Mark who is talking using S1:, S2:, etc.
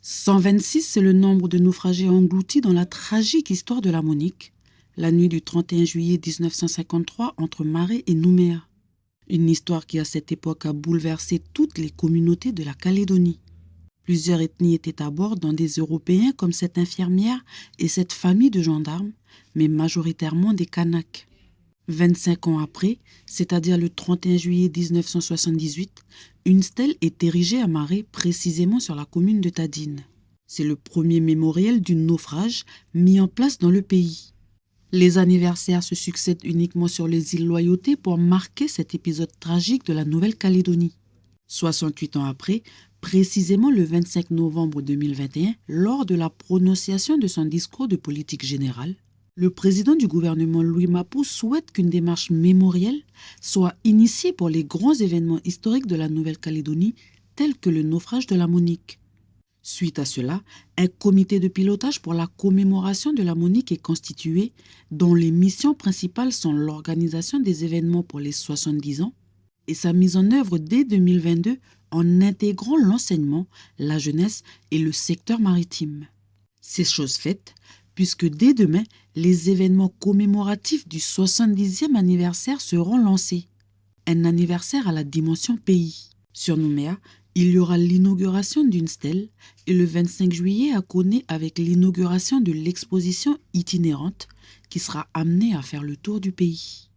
S1: 126, c'est le nombre de naufragés engloutis dans la tragique histoire de la Monique, la nuit du 31 juillet 1953 entre Maré et Nouméa. Une histoire qui à cette époque a bouleversé toutes les communautés de la Calédonie. Plusieurs ethnies étaient à bord, dont des Européens comme cette infirmière et cette famille de gendarmes, mais majoritairement des Kanaks. 25 ans après, c'est-à-dire le 31 juillet 1978, une stèle est érigée à Maré, précisément sur la commune de Tadine. C'est le premier mémorial du naufrage mis en place dans le pays. Les anniversaires se succèdent uniquement sur les îles Loyauté pour marquer cet épisode tragique de la Nouvelle-Calédonie. 68 ans après, précisément le 25 novembre 2021, lors de la prononciation de son discours de politique générale, le président du gouvernement Louis Mapou souhaite qu'une démarche mémorielle soit initiée pour les grands événements historiques de la Nouvelle-Calédonie, tels que le naufrage de la Monique. Suite à cela, un comité de pilotage pour la commémoration de la Monique est constitué, dont les missions principales sont l'organisation des événements pour les 70 ans et sa mise en œuvre dès 2022 en intégrant l'enseignement, la jeunesse et le secteur maritime. C'est chose faite, puisque dès demain, les événements commémoratifs du 70e anniversaire seront lancés. Un anniversaire à la dimension pays. Sur Nouméa, il y aura l'inauguration d'une stèle et le 25 juillet à Koné avec l'inauguration de l'exposition itinérante qui sera amenée à faire le tour du pays.